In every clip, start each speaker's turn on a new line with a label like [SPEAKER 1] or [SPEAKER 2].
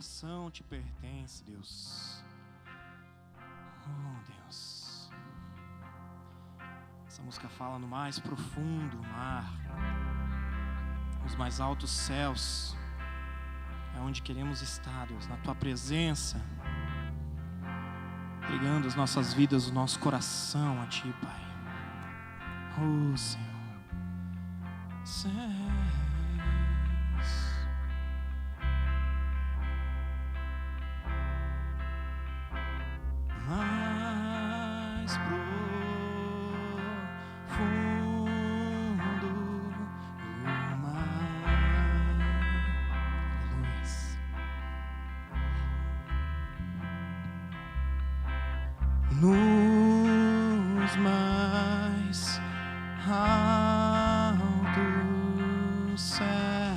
[SPEAKER 1] coração te pertence, Deus. Oh, Deus. Essa música fala no mais profundo mar, nos mais altos céus. É onde queremos estar, Deus, na Tua presença, entregando as nossas vidas, o nosso coração a Ti, Pai. Oh, Senhor. Mais profundo do mar. Nos mais altos céus,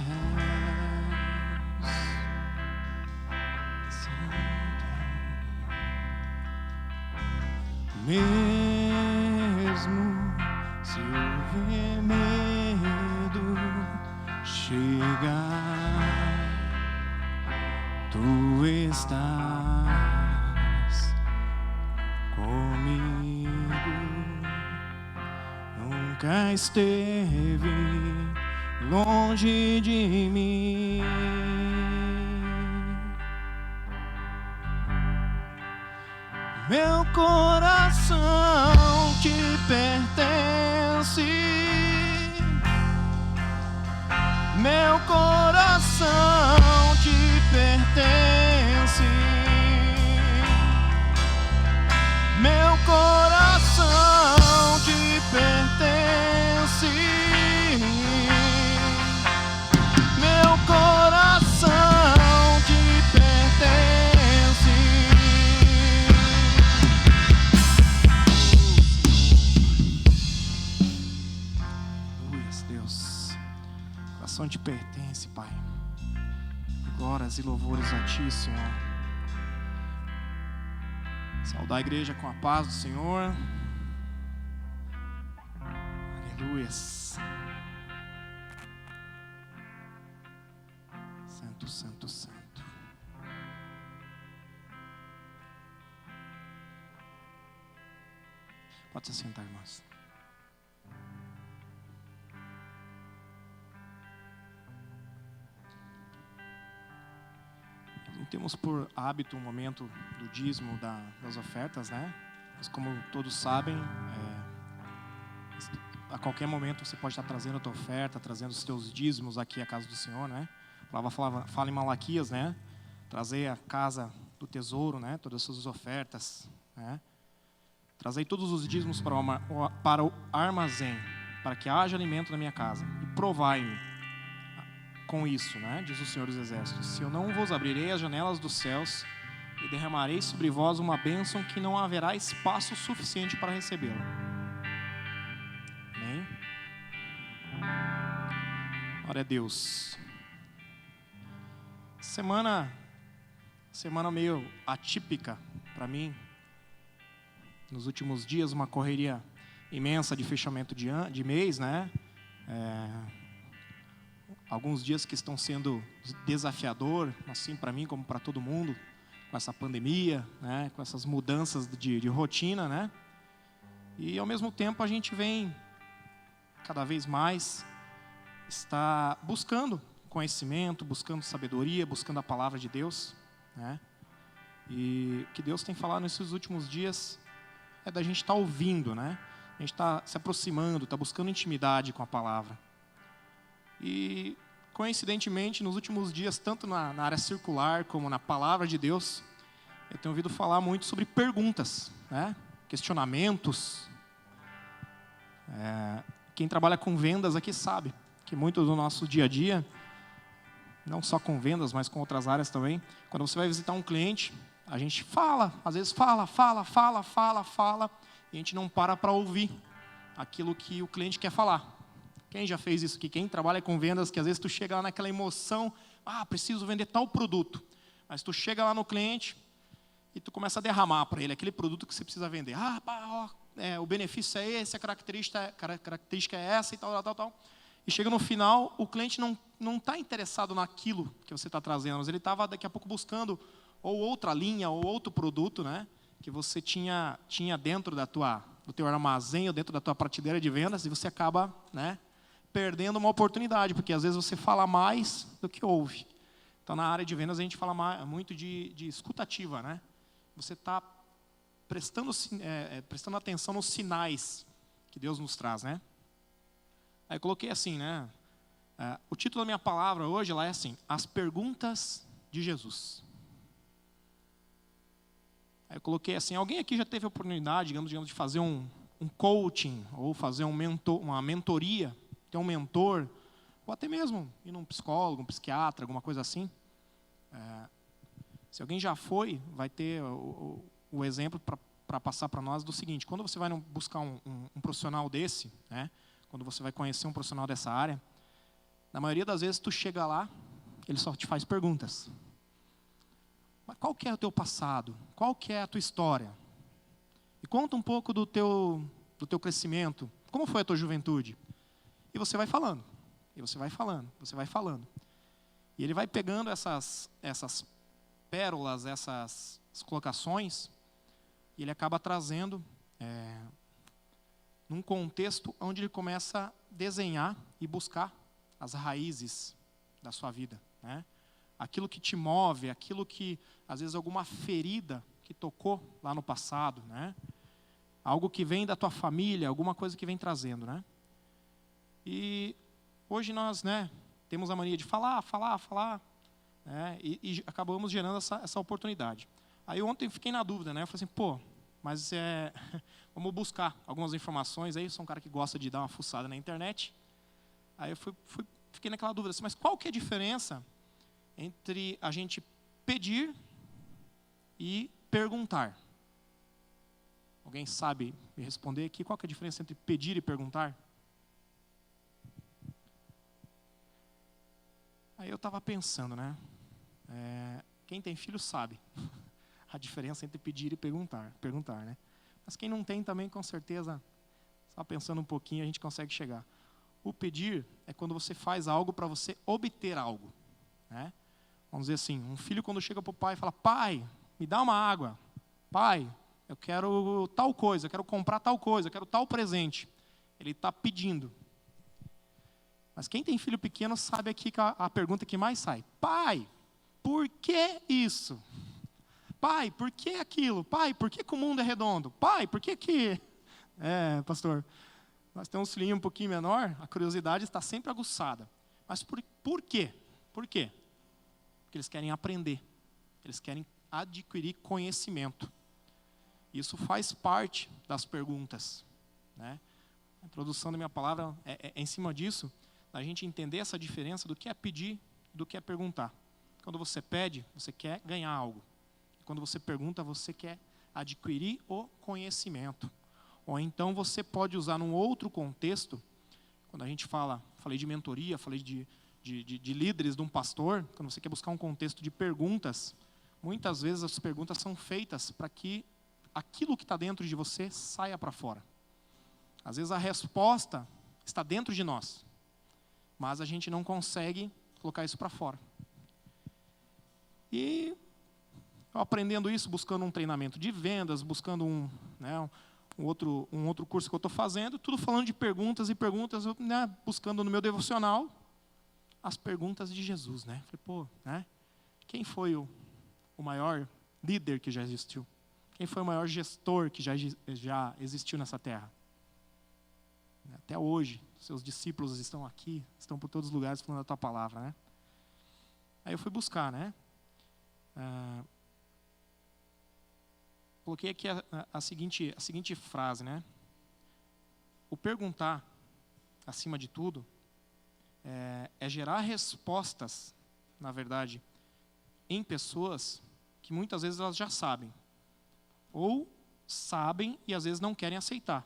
[SPEAKER 1] mesmo se houver medo chegar, Tu estás comigo. Nunca esteve longe de mim. Meu coração te pertence. Meu coração te pertence. Meu coração te pertence. Meu coração te pertence. Aleluia, Deus. O coração te pertence, Pai. Glórias e louvores a Ti, Senhor. Saudar a igreja com a paz do Senhor. Aleluias. Santo, santo, santo. Pode se sentar, irmãos. Não temos por hábito o momento do dízimo das ofertas, né? Mas como todos sabem, a qualquer momento você pode estar trazendo a tua oferta, trazendo os teus dízimos aqui à casa do Senhor, né? A palavra fala em Malaquias, né? Trazer a casa do tesouro, né? Todas as suas ofertas, né? Trazei todos os dízimos para o armazém, para que haja alimento na minha casa. E provai-me com isso, né? Diz o Senhor dos Exércitos: se eu não vos abrirei as janelas dos céus e derramarei sobre vós uma bênção que não haverá espaço suficiente para recebê-la. Amém? Glória a Deus. Semana meio atípica para mim. Nos últimos dias, uma correria imensa de fechamento de mês, né? Alguns dias que estão sendo desafiador, assim para mim como para todo mundo, com essa pandemia, né? Com essas mudanças de rotina, né? E ao mesmo tempo a gente vem cada vez mais está buscando conhecimento, buscando sabedoria, buscando a palavra de Deus, né? E o que Deus tem falado nesses últimos dias é da gente estar ouvindo, né? A gente está se aproximando, está buscando intimidade com a palavra. E, coincidentemente, nos últimos dias, tanto na área circular como na palavra de Deus, eu tenho ouvido falar muito sobre perguntas, né? Questionamentos. Quem trabalha com vendas aqui sabe que muito do nosso dia a dia, não só com vendas, mas com outras áreas também, quando você vai visitar um cliente, a gente fala, às vezes fala, e a gente não para ouvir aquilo que o cliente quer falar. Quem já fez isso aqui? Quem trabalha com vendas, que às vezes tu chega lá naquela emoção, preciso vender tal produto, mas tu chega lá no cliente e tu começa a derramar para ele aquele produto que você precisa vender. O benefício é esse, a característica é essa e tal. e chega no final, o cliente não está interessado naquilo que você está trazendo, mas ele estava daqui a pouco buscando ou outra linha, ou outro produto, né, que você tinha dentro do teu armazém, ou dentro da tua prateleira de vendas, e você acaba, né, perdendo uma oportunidade, porque às vezes você fala mais do que ouve. Então, na área de vendas, a gente fala muito de escutativa, né? Você está prestando atenção nos sinais que Deus nos traz, né? Aí eu coloquei assim, né? O título da minha palavra hoje lá é assim: As Perguntas de Jesus. Aí eu coloquei assim: alguém aqui já teve a oportunidade, digamos de fazer um coaching, ou fazer uma mentoria, ter um mentor, ou até mesmo ir num psicólogo, um psiquiatra, alguma coisa assim? Se alguém já foi, vai ter o exemplo para passar para nós do seguinte: quando você vai buscar um profissional desse, né, quando você vai conhecer um profissional dessa área, na maioria das vezes tu chega lá, ele só te faz perguntas. Mas qual que é o teu passado? Qual que é a tua história? E conta um pouco do teu crescimento. Como foi a tua juventude? E você vai falando. E você vai falando. Você vai falando. E ele vai pegando essas pérolas, essas colocações, e ele acaba trazendo num contexto onde ele começa a desenhar e buscar as raízes da sua vida, né? Aquilo que te move, aquilo que, às vezes, alguma ferida que tocou lá no passado, né? Algo que vem da tua família, alguma coisa que vem trazendo, né? E hoje nós, né, temos a mania de falar, né, e acabamos gerando essa oportunidade. Aí ontem eu fiquei na dúvida, né? Eu falei assim, mas vamos buscar algumas informações aí. Eu sou um cara que gosta de dar uma fuçada na internet. Aí eu fiquei naquela dúvida assim, mas qual que é a diferença entre a gente pedir e perguntar? Alguém sabe me responder aqui? Qual que é a diferença entre pedir e perguntar? Aí eu estava pensando, né? Quem tem filho sabe a diferença entre pedir e perguntar, né? Mas quem não tem também, com certeza, só pensando um pouquinho, a gente consegue chegar. O pedir é quando você faz algo para você obter algo, né? Vamos dizer assim, um filho quando chega para o pai e fala, pai, me dá uma água. Pai, eu quero tal coisa, eu quero comprar tal coisa, eu quero tal presente. Ele está pedindo. Mas quem tem filho pequeno sabe aqui que a pergunta que mais sai: pai, por que isso? Pai, por que aquilo? Pai, por que o mundo é redondo? Pai, por que... pastor, nós temos um filhinho um pouquinho menor, a curiosidade está sempre aguçada. Mas por quê? Por quê? Porque eles querem aprender. Eles querem adquirir conhecimento. Isso faz parte das perguntas, né? A introdução da minha palavra é em cima disso, a gente entender essa diferença do que é pedir, do que é perguntar. Quando você pede, você quer ganhar algo. Quando você pergunta, você quer adquirir o conhecimento. Ou então você pode usar num outro contexto, quando a gente falei de mentoria, falei de líderes, de um pastor, quando você quer buscar um contexto de perguntas, muitas vezes as perguntas são feitas para que aquilo que está dentro de você saia para fora. Às vezes a resposta está dentro de nós, mas a gente não consegue colocar isso para fora. E eu aprendendo isso, buscando um treinamento de vendas, buscando um outro curso que eu estou fazendo, tudo falando de perguntas e perguntas, né, buscando no meu devocional as perguntas de Jesus, né? Falei, né? Quem foi o maior líder que já existiu? Quem foi o maior gestor que já existiu nessa terra? Até hoje, seus discípulos estão aqui, estão por todos os lugares falando a tua palavra, né? Aí eu fui buscar, né? Coloquei aqui a seguinte frase, né? O perguntar, acima de tudo, é gerar respostas, na verdade, em pessoas que muitas vezes elas já sabem. Ou sabem e às vezes não querem aceitar.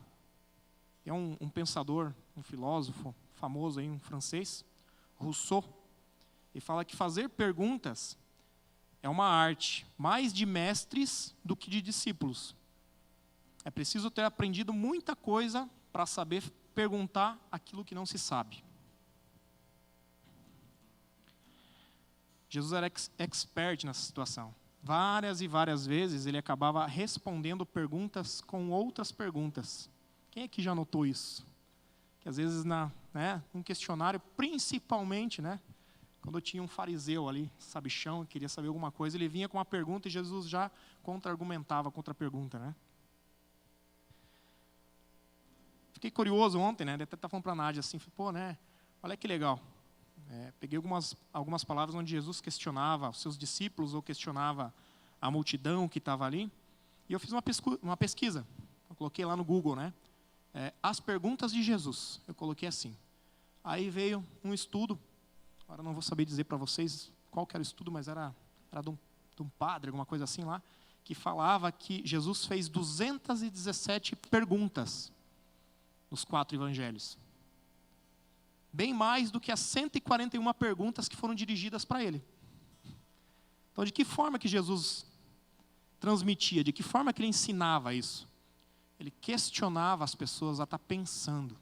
[SPEAKER 1] É um pensador, um filósofo famoso aí, um francês, Rousseau, e fala que fazer perguntas é uma arte mais de mestres do que de discípulos. É preciso ter aprendido muita coisa para saber perguntar aquilo que não se sabe. Jesus era expert nessa situação. Várias e várias vezes ele acabava respondendo perguntas com outras perguntas. Quem é que já notou isso? Que às vezes num questionário, principalmente, quando tinha um fariseu ali, sabichão, que queria saber alguma coisa, ele vinha com uma pergunta e Jesus já contra-argumentava contra a pergunta, Fiquei curioso ontem, Até estava falando para a Nádia assim, olha que legal. Peguei algumas palavras onde Jesus questionava os seus discípulos ou questionava a multidão que estava ali. E eu fiz uma pesquisa. Eu coloquei lá no Google, as perguntas de Jesus. Eu coloquei assim. Aí veio um estudo. Agora não vou saber dizer para vocês qual que era o estudo, mas era de um padre, alguma coisa assim lá, que falava que Jesus fez 217 perguntas nos 4 evangelhos. Bem mais do que as 141 perguntas que foram dirigidas para ele. Então, de que forma que Jesus transmitia? De que forma que ele ensinava isso? Ele questionava as pessoas a estar pensando.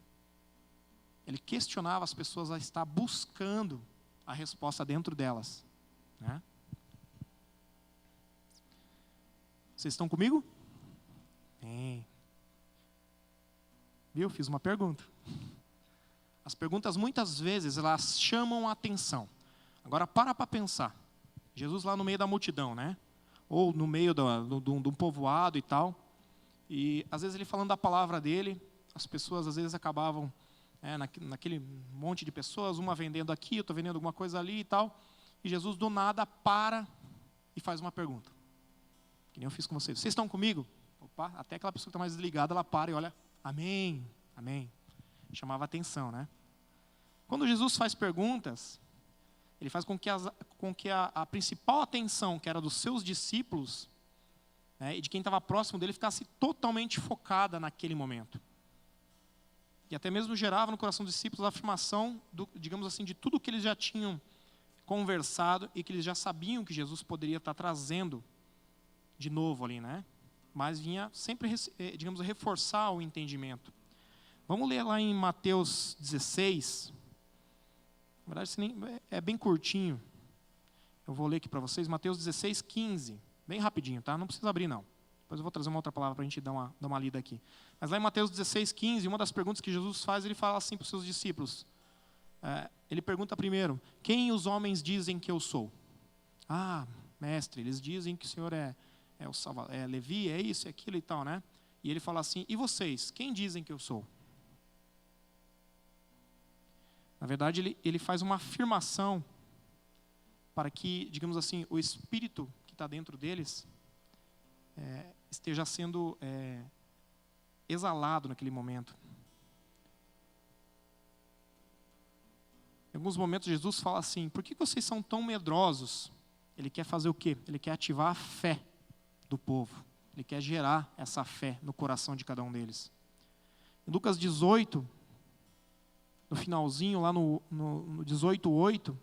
[SPEAKER 1] Ele questionava as pessoas a estar buscando a resposta dentro delas. Vocês estão comigo? Bem. Viu? Fiz uma pergunta. As perguntas, muitas vezes, elas chamam a atenção. Agora, para pensar. Jesus lá no meio da multidão, Ou no meio de um povoado e tal. E, às vezes, ele falando da palavra dele, as pessoas, às vezes, acabavam, naquele monte de pessoas, uma vendendo aqui, outra vendendo alguma coisa ali e tal. E Jesus, do nada, para e faz uma pergunta. Que nem eu fiz com vocês. Vocês estão comigo? Opa, até aquela pessoa que está mais desligada, ela para e olha, amém, amém. Chamava atenção, Quando Jesus faz perguntas, ele faz com que a principal atenção, que era dos seus discípulos, e de quem estava próximo dele, ficasse totalmente focada naquele momento. E até mesmo gerava no coração dos discípulos a afirmação, digamos assim, de tudo que eles já tinham conversado e que eles já sabiam que Jesus poderia estar trazendo de novo ali, Mas vinha sempre, digamos, reforçar o entendimento. Vamos ler lá em Mateus 16. Na verdade, é bem curtinho. Eu vou ler aqui para vocês, Mateus 16, 15. Bem rapidinho, tá? Não precisa abrir, não. Depois eu vou trazer uma outra palavra para a gente dar uma lida aqui. Mas lá em Mateus 16, 15, uma das perguntas que Jesus faz, ele fala assim para os seus discípulos. Ele pergunta primeiro, quem os homens dizem que eu sou? Ah, mestre, eles dizem que o Senhor é Levi, é isso, é aquilo e tal, E ele fala assim, e vocês, quem dizem que eu sou? Na verdade, ele faz uma afirmação para que, digamos assim, o espírito que está dentro deles esteja sendo exalado naquele momento. Em alguns momentos, Jesus fala assim, por que vocês são tão medrosos? Ele quer fazer o quê? Ele quer ativar a fé do povo. Ele quer gerar essa fé no coração de cada um deles. Em Lucas 18, no finalzinho, lá no 18:8,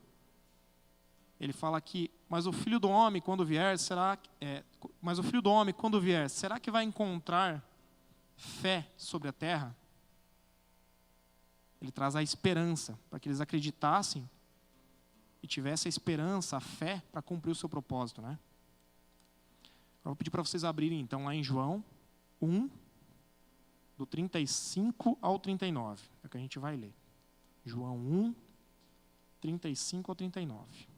[SPEAKER 1] ele fala que, mas o Filho do Homem, quando vier, será que vai encontrar fé sobre a terra? Ele traz a esperança, para que eles acreditassem e tivessem a esperança, a fé, para cumprir o seu propósito, Agora eu vou pedir para vocês abrirem, então, lá em João 1, do 35 ao 39. É o que a gente vai ler. João 1, 35 ao 39.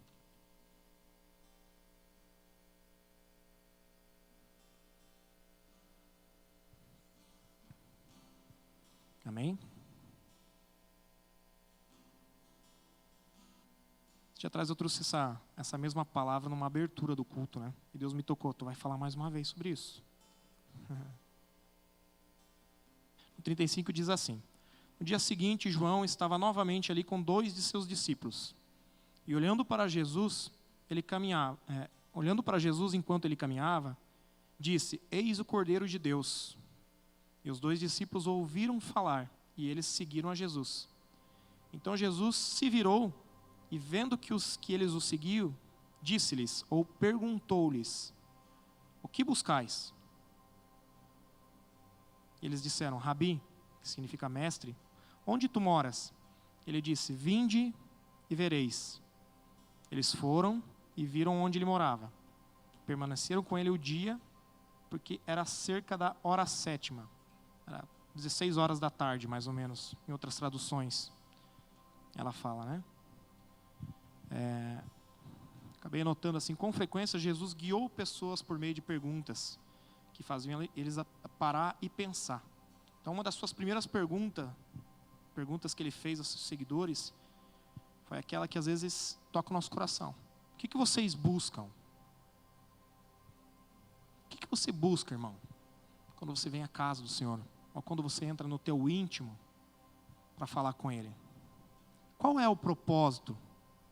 [SPEAKER 1] Amém? Dia atrás eu trouxe essa mesma palavra numa abertura do culto, E Deus me tocou, tu vai falar mais uma vez sobre isso. No 35 diz assim, no dia seguinte, João estava novamente ali com 2 de seus discípulos. E olhando para Jesus enquanto ele caminhava, disse, eis o Cordeiro de Deus. E os 2 discípulos ouviram falar, e eles seguiram a Jesus. Então Jesus se virou, e vendo que eles o seguiam, disse-lhes, ou perguntou-lhes, o que buscais? Eles disseram, Rabi, que significa mestre, onde tu moras? Ele disse, vinde e vereis. Eles foram e viram onde ele morava. Permaneceram com ele o dia, porque era cerca da hora 7ª. Era 16 horas da tarde, mais ou menos, em outras traduções. Ela fala, né? Acabei anotando assim, com frequência Jesus guiou pessoas por meio de perguntas que faziam eles parar e pensar. Então, uma das suas primeiras perguntas que ele fez aos seus seguidores, foi aquela que às vezes toca o nosso coração. O que vocês buscam? O que você busca, irmão? Quando você vem à casa do Senhor, ou quando você entra no teu íntimo para falar com Ele. Qual é o propósito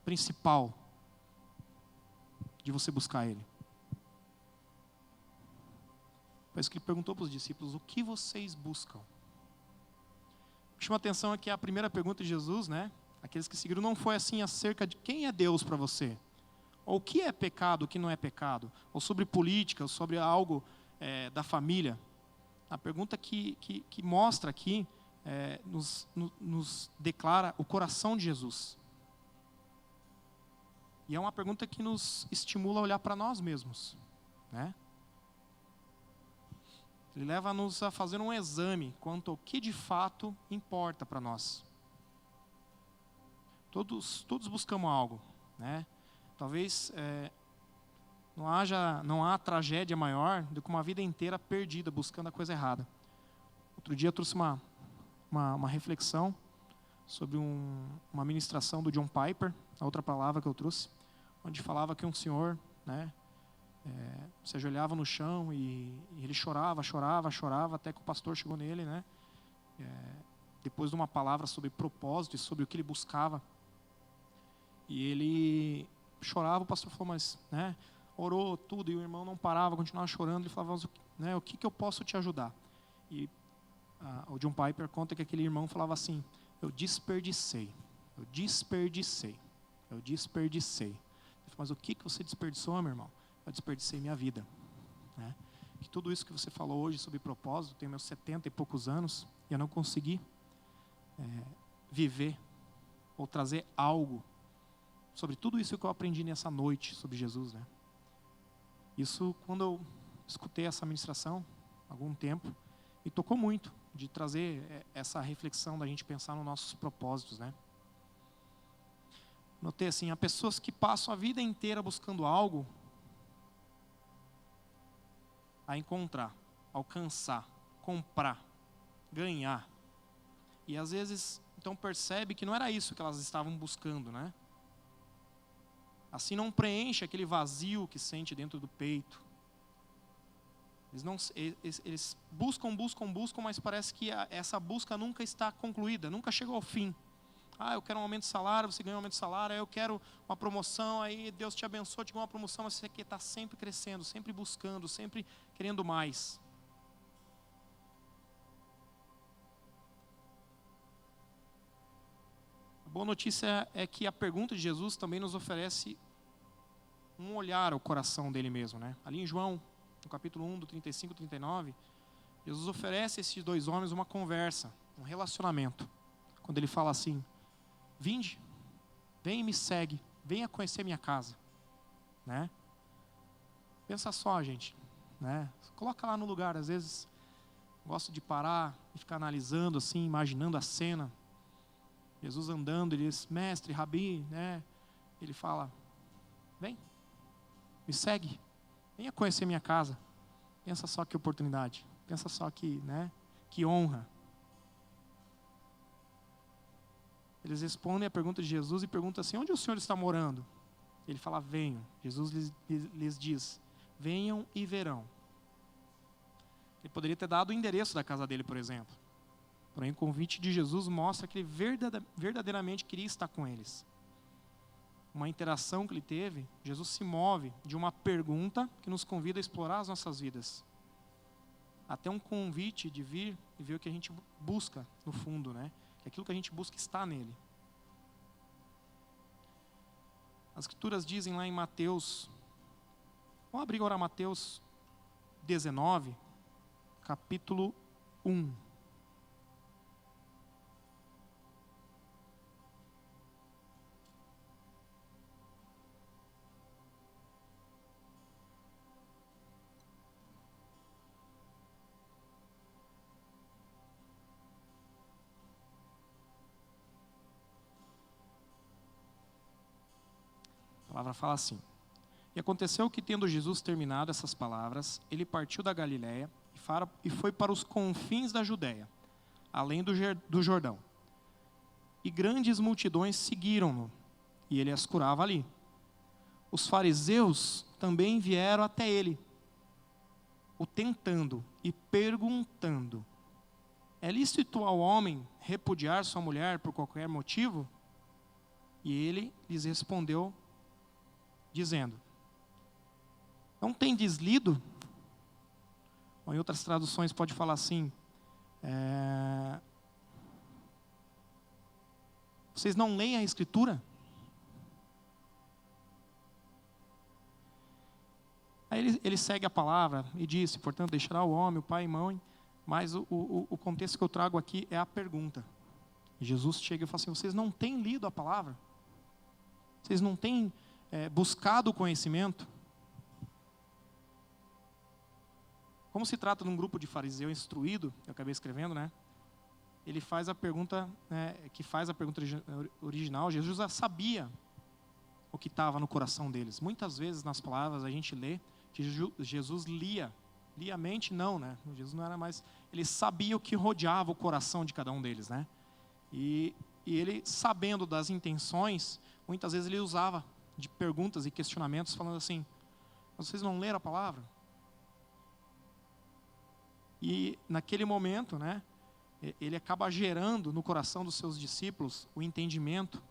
[SPEAKER 1] principal de você buscar Ele? Parece que ele perguntou para os discípulos, o que vocês buscam? O que chama atenção é que a primeira pergunta de Jesus, né? Aqueles que seguiram, não foi assim acerca de quem é Deus para você. Ou o que é pecado, o que não é pecado. Ou sobre política, ou sobre algo da família. A pergunta que mostra aqui, nos declara o coração de Jesus. E é uma pergunta que nos estimula a olhar para nós mesmos, né? Ele leva-nos a fazer um exame quanto ao que de fato importa para nós. Todos buscamos algo, né? Talvez não há tragédia maior do que uma vida inteira perdida buscando a coisa errada. Outro dia eu trouxe uma reflexão sobre uma ministração do John Piper, a outra palavra que eu trouxe, onde falava que um senhor, né, se ajoelhava no chão e ele chorava, até que o pastor chegou nele, né, depois de uma palavra sobre propósito e sobre o que ele buscava. E ele chorava, o pastor falou, mas, né, orou tudo, e o irmão não parava, continuava chorando. Ele falava, né, o que eu posso te ajudar? E o John Piper conta que aquele irmão falava assim, eu desperdicei. Ele falou, mas o que você desperdiçou, meu irmão? Eu desperdicei minha vida, né? Que tudo isso que você falou hoje sobre propósito, tenho meus 70 e poucos anos, e eu não consegui viver ou trazer algo sobre tudo isso que eu aprendi nessa noite sobre Jesus, né? Isso, quando eu escutei essa ministração, há algum tempo, me tocou muito de trazer essa reflexão da gente pensar nos nossos propósitos, né? Notei assim, há pessoas que passam a vida inteira buscando algo a encontrar, alcançar, comprar, ganhar. E às vezes, então percebe que não era isso que elas estavam buscando, né? Assim não preenche aquele vazio que sente dentro do peito. Eles buscam, mas parece que essa busca nunca está concluída, nunca chegou ao fim. Eu quero um aumento de salário, você ganha um aumento de salário, eu quero uma promoção, aí Deus te abençoa, te ganha uma promoção, mas você quer estar sempre crescendo, sempre buscando, sempre querendo mais. A boa notícia é que a pergunta de Jesus também nos oferece um olhar ao coração dele mesmo, né? Ali em João, no capítulo 1, do 35 e 39, Jesus oferece a esses dois homens uma conversa, um relacionamento. Quando ele fala assim, vinde, vem e me segue, venha conhecer minha casa, né? Pensa só, gente, né? Coloca lá no lugar, às vezes gosto de parar e ficar analisando assim, imaginando a cena. Jesus andando, ele diz, mestre, rabi, né? Ele fala, vem, me segue, venha conhecer minha casa. Pensa só que oportunidade, pensa só que, né? Que honra. Eles respondem a pergunta de Jesus e perguntam assim, onde o Senhor está morando? Ele fala, venham. Jesus lhes diz, venham e verão. Ele poderia ter dado o endereço da casa dele, por exemplo. Porém, o convite de Jesus mostra que ele verdadeiramente queria estar com eles. Uma interação que ele teve, Jesus se move de uma pergunta que nos convida a explorar as nossas vidas, até um convite de vir e ver o que a gente busca no fundo, né? Que aquilo que a gente busca está nele. As escrituras dizem lá em Mateus, vamos abrir agora Mateus 19, capítulo 1. palavra fala assim: E aconteceu que, tendo Jesus terminado essas palavras, ele partiu da Galiléia e foi para os confins da Judéia, além do Jordão. E grandes multidões seguiram-no, e ele as curava ali. Os fariseus também vieram até ele, o tentando e perguntando: É lícito ao homem repudiar sua mulher por qualquer motivo? E ele lhes respondeu, dizendo: Não tendes lido? Ou em outras traduções pode falar assim: Vocês não leem a Escritura? Aí ele segue a palavra e disse: Portanto, deixará o homem, o pai e mãe. Mas o contexto que eu trago aqui é a pergunta. E Jesus chega e fala assim: Vocês não têm lido a palavra? Vocês não têm buscado o conhecimento? Como se trata de um grupo de fariseu instruído, eu acabei escrevendo, né? Ele faz a pergunta, que faz a pergunta original. Jesus já sabia o que estava no coração deles. Muitas vezes nas palavras a gente lê que Jesus lia a mente, não, né? Jesus não era mais, ele sabia o que rodeava o coração de cada um deles, né? E ele, sabendo das intenções, muitas vezes ele usava de perguntas e questionamentos, falando assim: Vocês não leram a palavra? E naquele momento, né, ele acaba gerando no coração dos seus discípulos o entendimento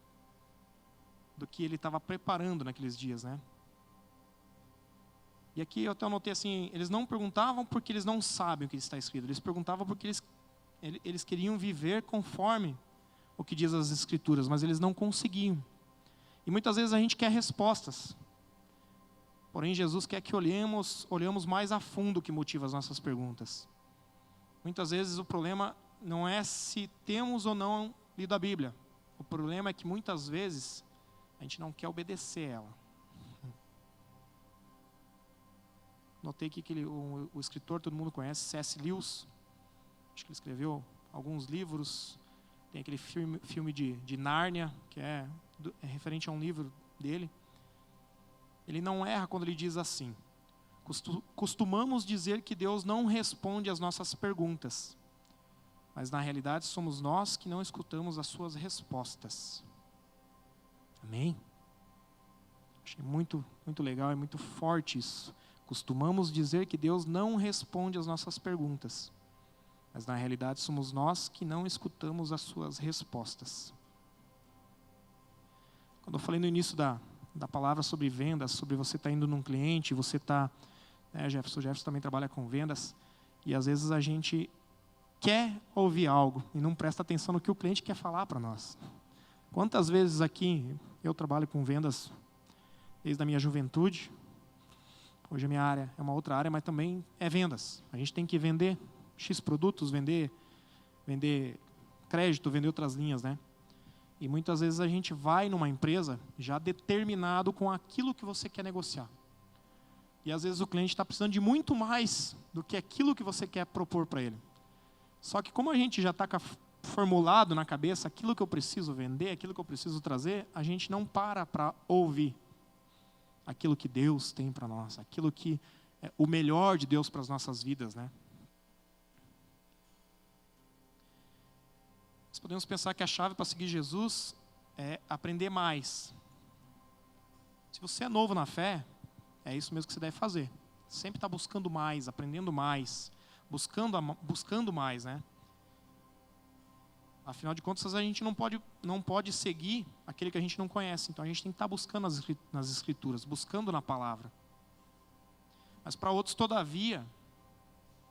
[SPEAKER 1] do que ele estava preparando naqueles dias, né? E aqui eu até anotei assim: eles não perguntavam porque eles não sabem o que está escrito, eles perguntavam porque eles queriam viver conforme o que diz as Escrituras, mas eles não conseguiam. E muitas vezes a gente quer respostas, porém Jesus quer que olhemos mais a fundo o que motiva as nossas perguntas. Muitas vezes o problema não é se temos ou não lido a Bíblia. O problema é que muitas vezes a gente não quer obedecer ela. Notei que o escritor, todo mundo conhece, C.S. Lewis. Acho que ele escreveu alguns livros. Tem aquele filme de Nárnia, que é referente a um livro dele. Ele não erra quando ele diz assim: Costumamos dizer que Deus não responde às nossas perguntas, mas na realidade somos nós que não escutamos as suas respostas. Amém? Achei muito, muito legal e muito forte isso. Costumamos dizer que Deus não responde às nossas perguntas, mas na realidade somos nós que não escutamos as suas respostas. Quando eu falei no início da palavra sobre vendas, sobre você estar indo num cliente, você está... Jefferson também trabalha com vendas, e às vezes a gente quer ouvir algo e não presta atenção no que o cliente quer falar para nós. Quantas vezes aqui, eu trabalho com vendas desde a minha juventude, hoje a minha área é uma outra área, mas também é vendas. A gente tem que vender X produtos, vender crédito, vender outras linhas, né? E muitas vezes a gente vai numa empresa já determinado com aquilo que você quer negociar. E às vezes o cliente está precisando de muito mais do que aquilo que você quer propor para ele. Só que como a gente já está formulado na cabeça aquilo que eu preciso vender, aquilo que eu preciso trazer, a gente não para ouvir aquilo que Deus tem para nós, aquilo que é o melhor de Deus para as nossas vidas, né? Nós podemos pensar que a chave para seguir Jesus é aprender mais. Se você é novo na fé, é isso mesmo que você deve fazer. Sempre está buscando mais, aprendendo mais, buscando mais, né? Afinal de contas, a gente não pode seguir aquele que a gente não conhece. Então a gente tem que estar buscando nas Escrituras, buscando na palavra. Mas para outros, todavia,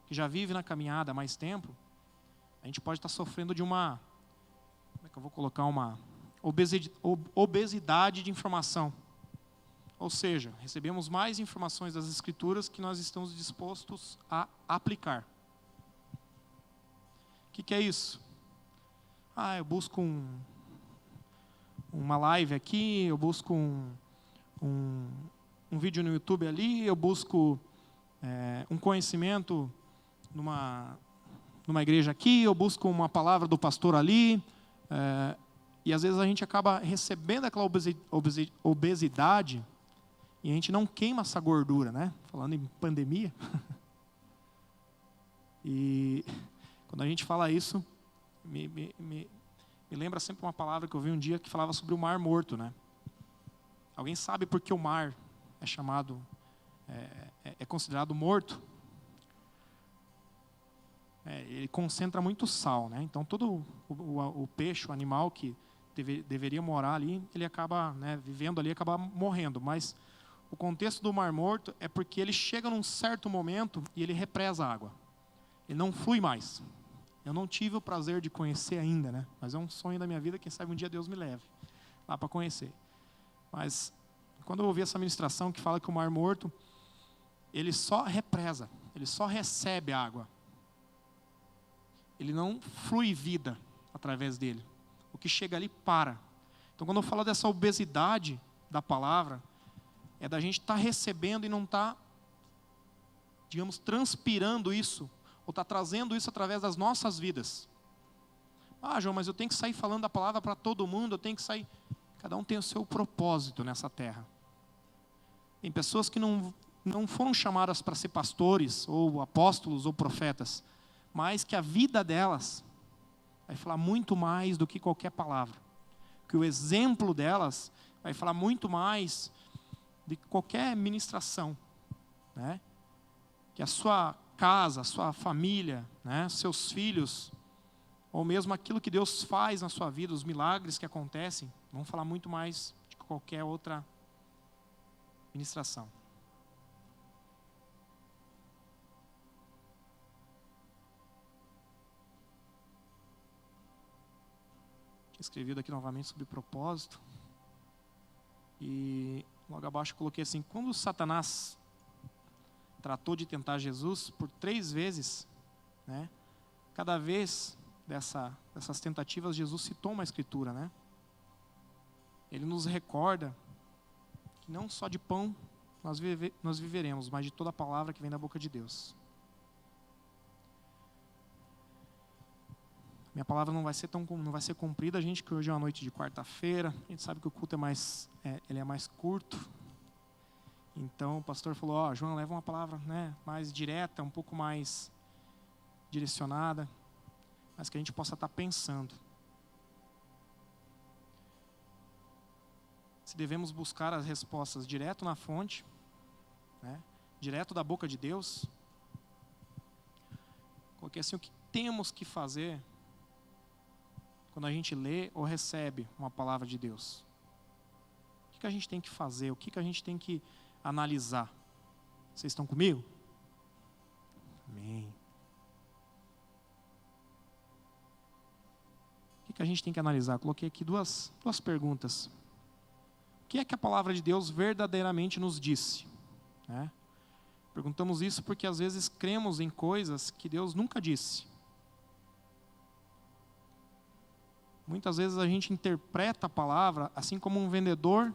[SPEAKER 1] que já vive na caminhada há mais tempo, a gente pode estar sofrendo de uma, como é que eu vou colocar, uma obesidade de informação. Ou seja, recebemos mais informações das Escrituras que nós estamos dispostos a aplicar. O que é isso? Eu busco uma live aqui, eu busco um vídeo no YouTube ali, eu busco um conhecimento numa igreja aqui, eu busco uma palavra do pastor ali, e E às vezes a gente acaba recebendo aquela obesidade e a gente não queima essa gordura, né? Falando em pandemia. E quando a gente fala isso, me lembra sempre uma palavra que eu vi um dia que falava sobre o mar morto, né? Alguém sabe por que o mar é chamado, é considerado morto? Ele concentra muito sal, né? Então todo o peixe, o animal que deveria morar ali, ele acaba, né, vivendo ali, acaba morrendo. Mas o contexto do mar morto é porque ele chega num certo momento e ele represa a água. Ele não flui mais. Eu não tive o prazer de conhecer ainda, né? Mas é um sonho da minha vida, quem sabe um dia Deus me leve lá para conhecer. Mas quando eu ouvi essa ministração que fala que o mar morto, ele só represa, ele só recebe água. Ele não flui vida através dele. O que chega ali para. Então quando eu falo dessa obesidade da palavra, é da gente estar recebendo e não estar, digamos, transpirando isso, ou está trazendo isso através das nossas vidas. Ah, João, mas eu tenho que sair falando a palavra para todo mundo, eu tenho que sair... Cada um tem o seu propósito nessa terra. Tem pessoas que não foram chamadas para ser pastores, ou apóstolos, ou profetas, mas que a vida delas vai falar muito mais do que qualquer palavra. Que o exemplo delas vai falar muito mais do que qualquer ministração, né? Que a sua casa, a sua família, né, seus filhos, ou mesmo aquilo que Deus faz na sua vida, os milagres que acontecem, vão falar muito mais de qualquer outra ministração. Tinha escrevido aqui novamente sobre propósito. E logo abaixo eu coloquei assim: quando Satanás tratou de tentar Jesus por 3 vezes, né? Cada vez dessas tentativas, Jesus citou uma escritura, né? Ele nos recorda que não só de pão nós viveremos, mas de toda a palavra que vem da boca de Deus. Minha palavra não vai ser cumprida, gente, que hoje é uma noite de quarta-feira. A gente sabe que o culto ele é mais curto. Então o pastor falou: João, leva uma palavra, né, mais direta, um pouco mais direcionada, mas que a gente possa estar pensando se devemos buscar as respostas direto na fonte, né, direto da boca de Deus. Coloquei assim: o que temos que fazer quando a gente lê ou recebe uma palavra de Deus? O que a gente tem que fazer? O que a gente tem que analisar? Vocês estão comigo? Amém. O que a gente tem que analisar? Coloquei aqui duas perguntas. O que é que a palavra de Deus verdadeiramente nos disse? Né? Perguntamos isso porque às vezes cremos em coisas que Deus nunca disse. Muitas vezes a gente interpreta a palavra assim como um vendedor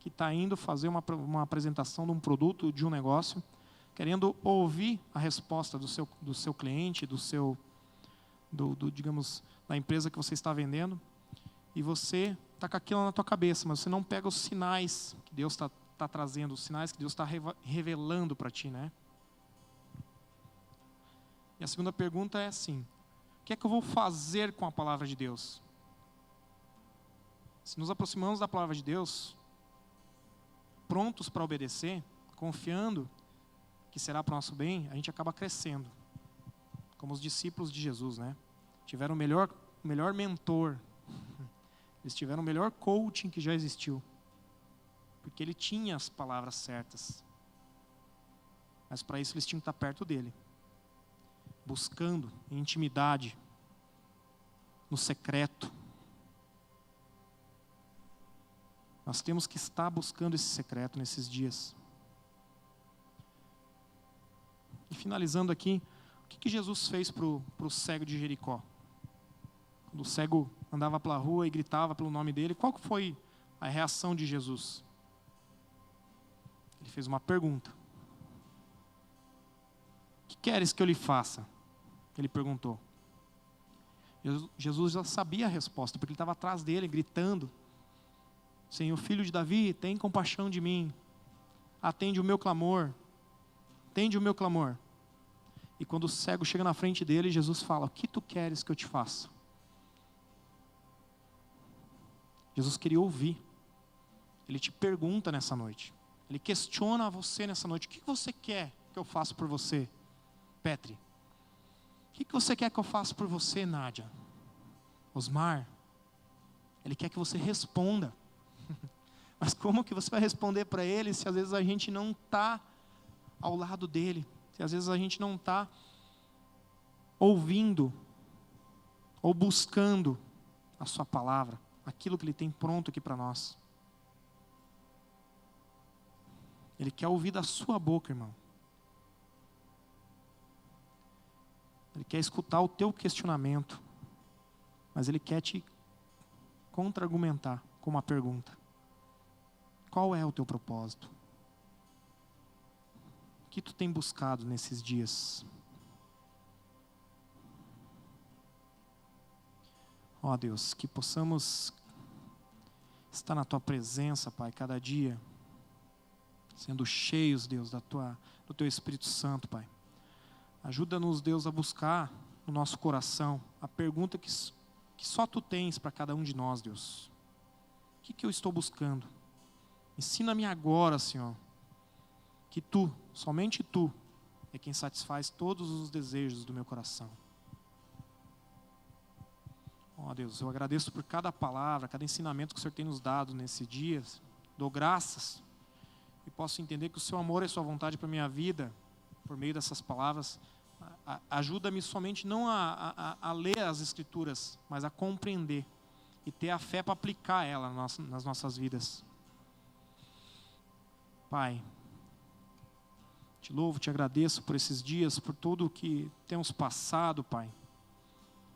[SPEAKER 1] que está indo fazer uma apresentação de um produto, de um negócio, querendo ouvir a resposta do seu cliente, digamos, da empresa que você está vendendo, e você está com aquilo na tua cabeça, mas você não pega os sinais que Deus está trazendo, os sinais que Deus está revelando para ti, né? E a segunda pergunta é assim: o que é que eu vou fazer com a palavra de Deus? Se nos aproximamos da palavra de Deus, prontos para obedecer, confiando que será para o nosso bem, a gente acaba crescendo. Como os discípulos de Jesus, né? Tiveram o melhor mentor. Eles tiveram o melhor coaching que já existiu. Porque ele tinha as palavras certas. Mas para isso eles tinham que estar perto dele. Buscando em intimidade, no secreto. Nós temos que estar buscando esse secreto nesses dias. E finalizando aqui, o que Jesus fez para o cego de Jericó? Quando o cego andava pela rua e gritava pelo nome dele, qual foi a reação de Jesus? Ele fez uma pergunta. O que queres que eu lhe faça? Ele perguntou. Jesus já sabia a resposta, porque ele estava atrás dele, gritando: Senhor, filho de Davi, tem compaixão de mim. Atende o meu clamor. Atende o meu clamor. E quando o cego chega na frente dele, Jesus fala: o que tu queres que eu te faça? Jesus queria ouvir. Ele te pergunta nessa noite. Ele questiona você nessa noite: o que você quer que eu faça por você, Petri? O que você quer que eu faça por você, Nádia? Osmar? Ele quer que você responda. Mas como que você vai responder para ele se às vezes a gente não está ao lado dele? Se às vezes a gente não está ouvindo ou buscando a sua palavra, aquilo que ele tem pronto aqui para nós. Ele quer ouvir da sua boca, irmão. Ele quer escutar o teu questionamento, mas ele quer te contra-argumentar com uma pergunta: qual é o teu propósito? O que tu tem buscado nesses dias? Ó Deus, que possamos estar na tua presença, Pai, cada dia, sendo cheios, Deus, do teu Espírito Santo, Pai. Ajuda-nos, Deus, a buscar no nosso coração a pergunta que só tu tens para cada um de nós, Deus. O que eu estou buscando? Ensina-me agora, Senhor, que tu, somente tu, é quem satisfaz todos os desejos do meu coração. Ó Deus, eu agradeço por cada palavra, cada ensinamento que o Senhor tem nos dado nesse dia. Dou graças e posso entender que o seu amor e a sua vontade para a minha vida, por meio dessas palavras, ajuda-me somente não a ler as Escrituras, mas a compreender e ter a fé para aplicar ela nas nossas vidas. Pai, te louvo, te agradeço por esses dias, por tudo o que temos passado, Pai.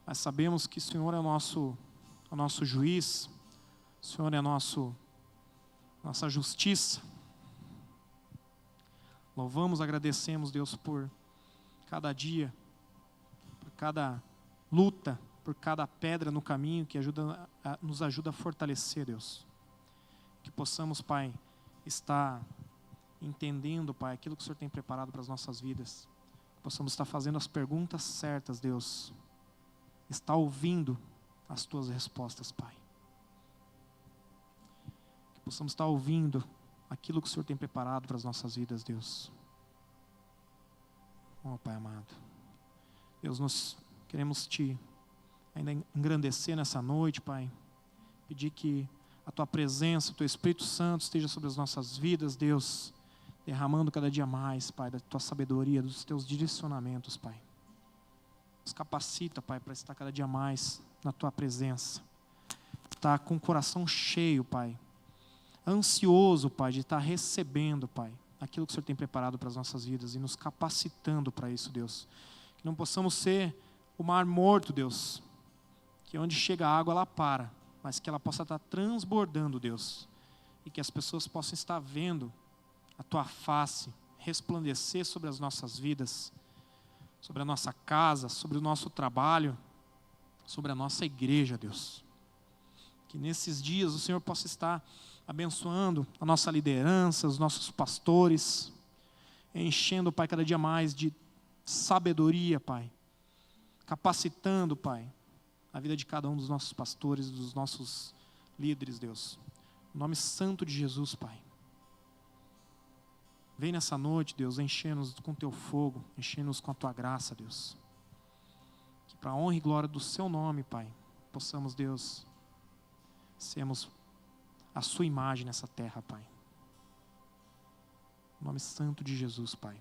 [SPEAKER 1] Mas sabemos que o Senhor é o nosso juiz, o Senhor é nossa justiça. Louvamos, agradecemos, Deus, por cada dia, por cada luta, por cada pedra no caminho que nos ajuda a fortalecer, Deus. Que possamos, Pai, estar entendendo, Pai, aquilo que o Senhor tem preparado para as nossas vidas. Que possamos estar fazendo as perguntas certas, Deus. Estar ouvindo as Tuas respostas, Pai. Que possamos estar ouvindo aquilo que o Senhor tem preparado para as nossas vidas, Deus. Oh, Pai amado. Deus, nós queremos Te ainda engrandecer nessa noite, Pai. Pedir que a Tua presença, o Teu Espírito Santo esteja sobre as nossas vidas, Deus. Derramando cada dia mais, Pai, da Tua sabedoria, dos Teus direcionamentos, Pai. Nos capacita, Pai, para estar cada dia mais na Tua presença. Estar com o coração cheio, Pai. Ansioso, Pai, de estar recebendo, Pai, aquilo que o Senhor tem preparado para as nossas vidas e nos capacitando para isso, Deus. Que não possamos ser o mar morto, Deus. Que onde chega a água, ela para, mas que ela possa estar transbordando, Deus. E que as pessoas possam estar vendo a Tua face resplandecer sobre as nossas vidas, sobre a nossa casa, sobre o nosso trabalho, sobre a nossa igreja, Deus. Que nesses dias o Senhor possa estar abençoando a nossa liderança, os nossos pastores, enchendo, Pai, cada dia mais de sabedoria, Pai, capacitando, Pai, a vida de cada um dos nossos pastores, dos nossos líderes, Deus. Em nome santo de Jesus, Pai. Vem nessa noite, Deus, enchendo-nos com Teu fogo, enchendo-nos com a Tua graça, Deus. Que para a honra e glória do Seu nome, Pai, possamos, Deus, sermos a Sua imagem nessa terra, Pai. Em nome santo de Jesus, Pai.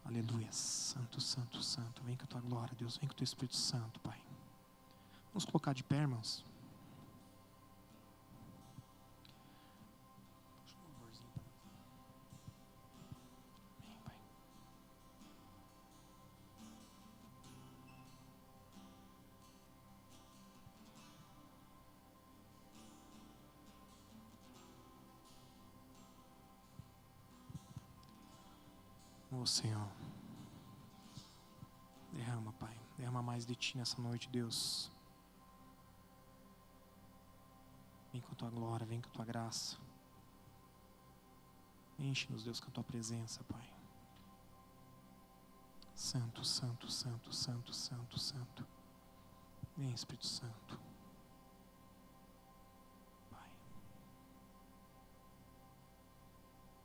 [SPEAKER 1] Aleluia. Santo, santo, santo. Vem com a Tua glória, Deus. Vem com o Teu Espírito Santo, Pai. Vamos colocar de pé, irmãos. Oh, Senhor. derrama mais de Ti nessa noite, Deus. Vem com a Tua glória, vem com a Tua graça. Enche-nos, Deus, com a Tua presença, Pai. Santo, santo, santo, santo, santo, santo. Vem, Espírito Santo. Pai.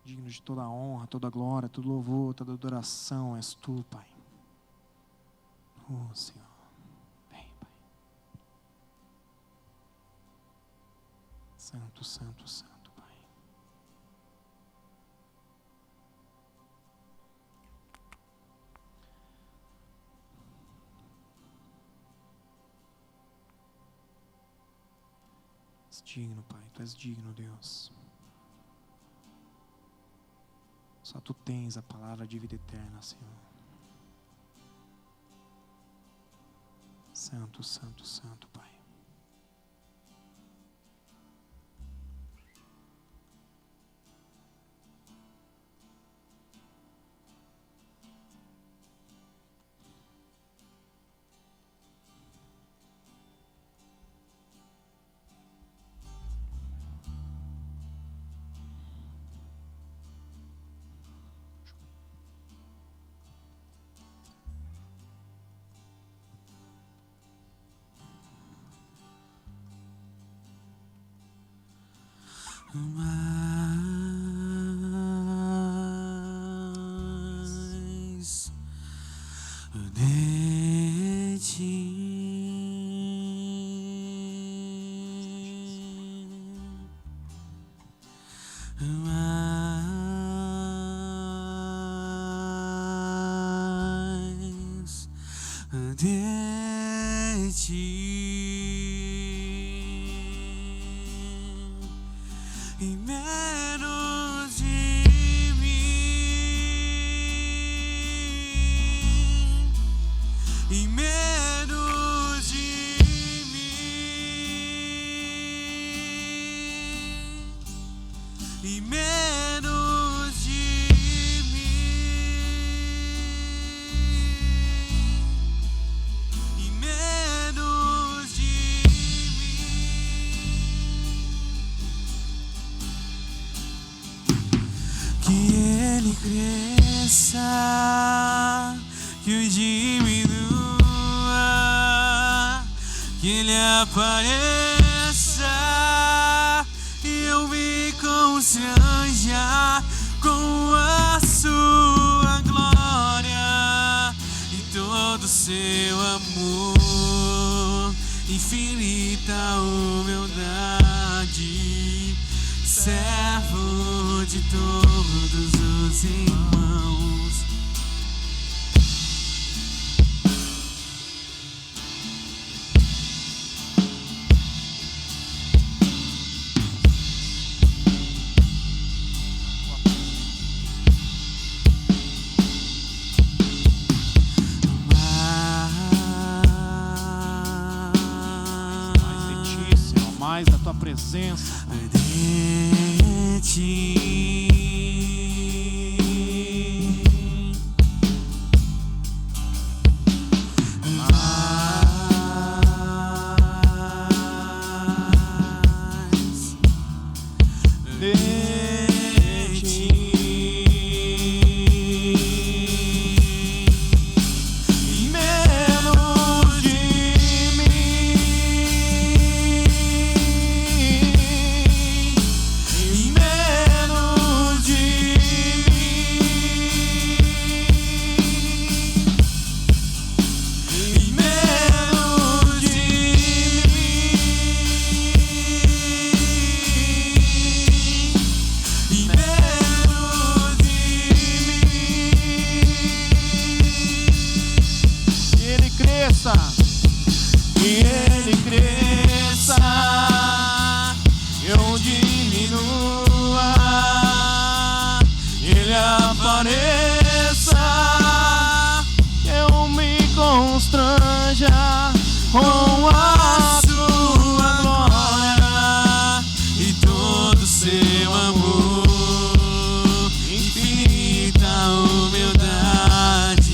[SPEAKER 1] Digno de toda a honra, toda a glória, todo louvor, toda adoração és Tu, Pai. Oh, Senhor. Vem, Pai. Santo, santo, santo, Pai. Tu és digno, Pai. Tu és digno, Deus. Só Tu tens a palavra de vida eterna, Senhor. Santo, santo, santo, Pai.
[SPEAKER 2] Mais de Ti, mais de Ti. E menos de mim, e menos de mim, e menos de mim, e menos de que Ele cresça, que eu diminua, que Ele apareça e eu me constranja com a Sua glória e todo o Seu amor, infinita humildade, servo de todos os irmãos.
[SPEAKER 1] Mais de Ti, Senhor, mais da Tua presença.
[SPEAKER 2] De Ti. Com a Sua glória e todo o Seu amor, infinita humildade,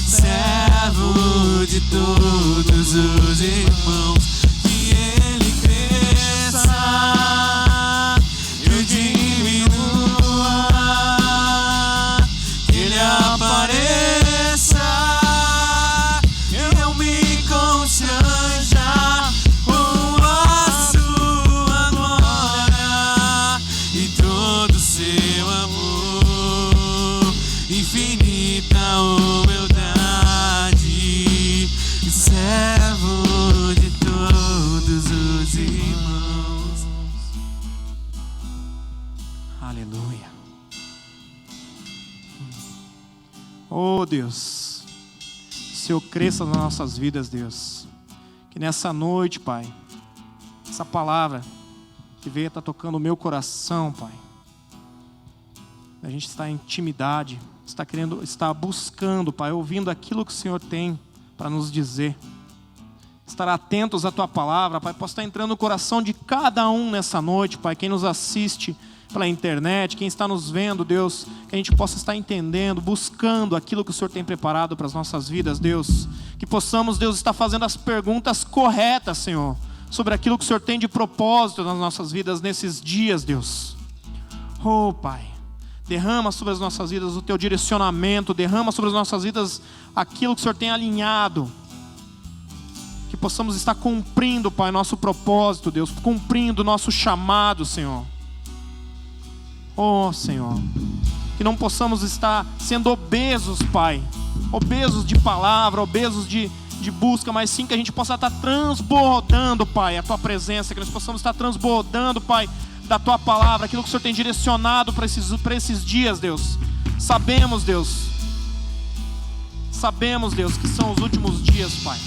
[SPEAKER 2] servo todos os irmãos, que ele cresça, eu diminua, que ele apareça, eu me constranja com a sua glória e todo seu amor, infinita humildade, servo de todos os irmãos.
[SPEAKER 1] Aleluia. Oh Deus, o Senhor cresça nas nossas vidas, Deus. Que nessa noite, Pai, essa palavra que veio estar tocando o meu coração, Pai, a gente está em intimidade, está buscando, Pai, ouvindo aquilo que o Senhor tem para nos dizer. Estar atentos à Tua palavra, Pai, possa estar entrando no coração de cada um nessa noite, Pai, quem nos assiste pela internet, quem está nos vendo, Deus, que a gente possa estar entendendo, buscando aquilo que o Senhor tem preparado para as nossas vidas, Deus. Que possamos, Deus, estar fazendo as perguntas corretas, Senhor, sobre aquilo que o Senhor tem de propósito nas nossas vidas nesses dias, Deus. Oh, Pai, derrama sobre as nossas vidas o Teu direcionamento, derrama sobre as nossas vidas aquilo que o Senhor tem alinhado. Que possamos estar cumprindo, Pai, nosso propósito, Deus, cumprindo o nosso chamado, Senhor. Oh, Senhor, que não possamos estar sendo obesos, Pai, obesos de palavra, obesos de busca, mas sim que a gente possa estar transbordando, Pai, a Tua presença, que nós possamos estar transbordando, Pai, da Tua palavra, aquilo que o Senhor tem direcionado para esses dias, Deus. Sabemos, Deus, que são os últimos dias, Pai,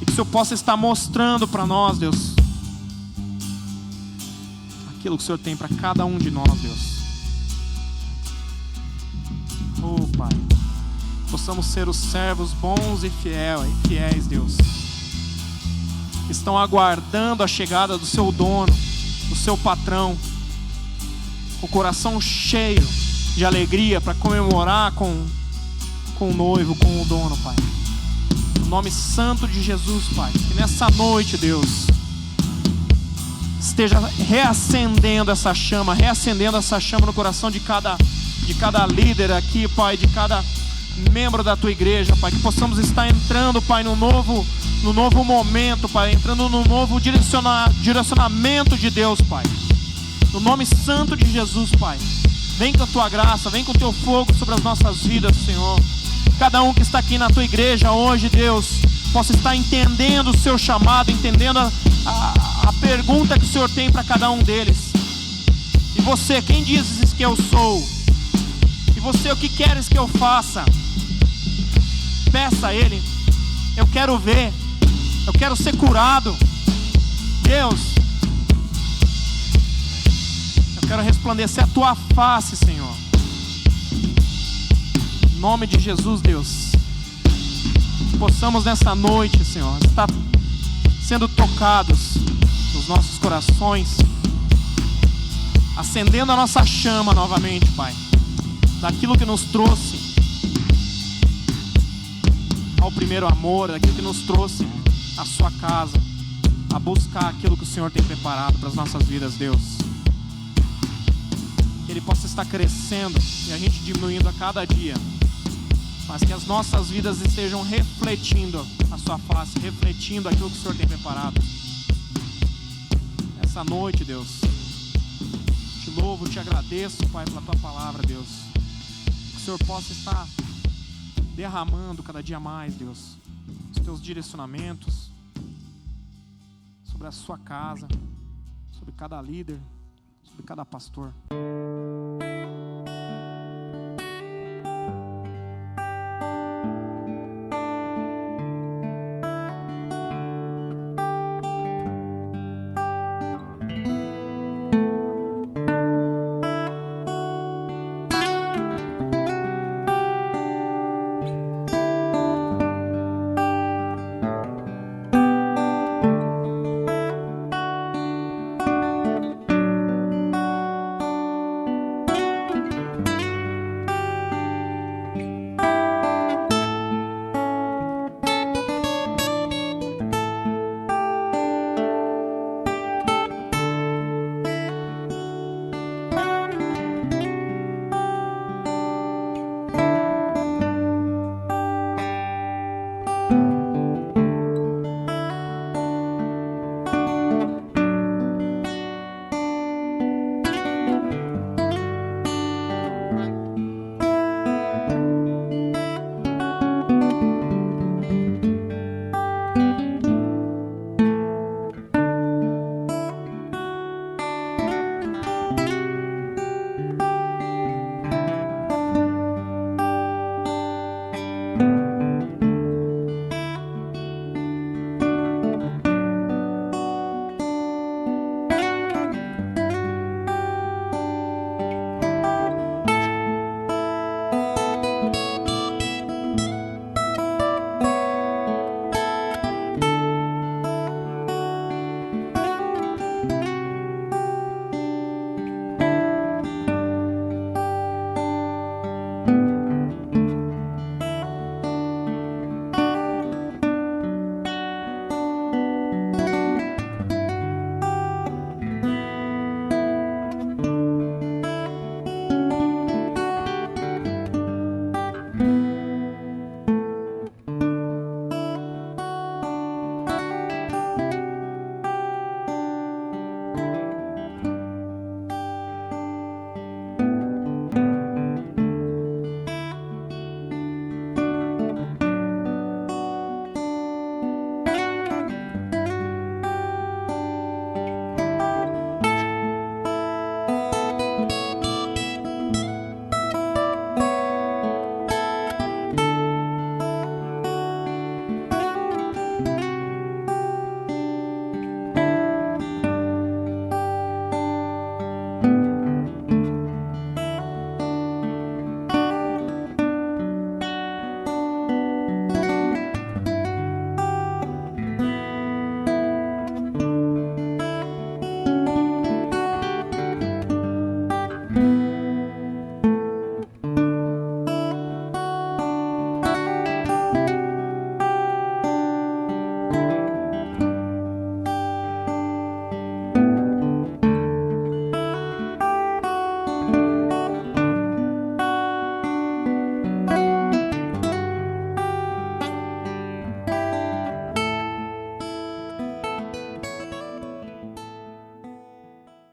[SPEAKER 1] e que o Senhor possa estar mostrando para nós, Deus, aquilo que o Senhor tem para cada um de nós, Deus. Oh, Pai, possamos ser os servos bons e fiéis, Deus, que estão aguardando a chegada do Seu dono, do Seu patrão, o coração cheio de alegria para comemorar com o noivo, com o dono, Pai. No nome santo de Jesus, Pai, que nessa noite, Deus, esteja reacendendo essa chama no coração de cada líder aqui, Pai, de cada membro da Tua igreja, Pai, que possamos estar entrando, Pai, no novo momento, Pai, entrando no novo direcionamento de Deus, Pai, no nome santo de Jesus, Pai. Vem com a Tua graça, vem com o Teu fogo sobre as nossas vidas, Senhor. Cada um que está aqui na Tua igreja hoje, Deus, possa estar entendendo o Seu chamado, entendendo a pergunta que o Senhor tem para cada um deles. E você, quem dizes que eu sou? E você, o que queres que eu faça? Peça a Ele. Eu quero ver, eu quero ser curado. Deus, eu quero resplandecer a Tua face, Senhor. Em nome de Jesus, Deus, que possamos nessa noite, Senhor, estar sendo tocados nos nossos corações, acendendo a nossa chama novamente, Pai, daquilo que nos trouxe ao primeiro amor, daquilo que nos trouxe à Sua casa, a buscar aquilo que o Senhor tem preparado para as nossas vidas, Deus. Que Ele possa estar crescendo e a gente diminuindo a cada dia, mas que as nossas vidas estejam refletindo a Sua face, refletindo aquilo que o Senhor tem preparado. Essa noite, Deus, te louvo, te agradeço, Pai, pela Tua palavra, Deus. Que o Senhor possa estar derramando cada dia mais, Deus, os Teus direcionamentos sobre a Sua casa, sobre cada líder, sobre cada pastor.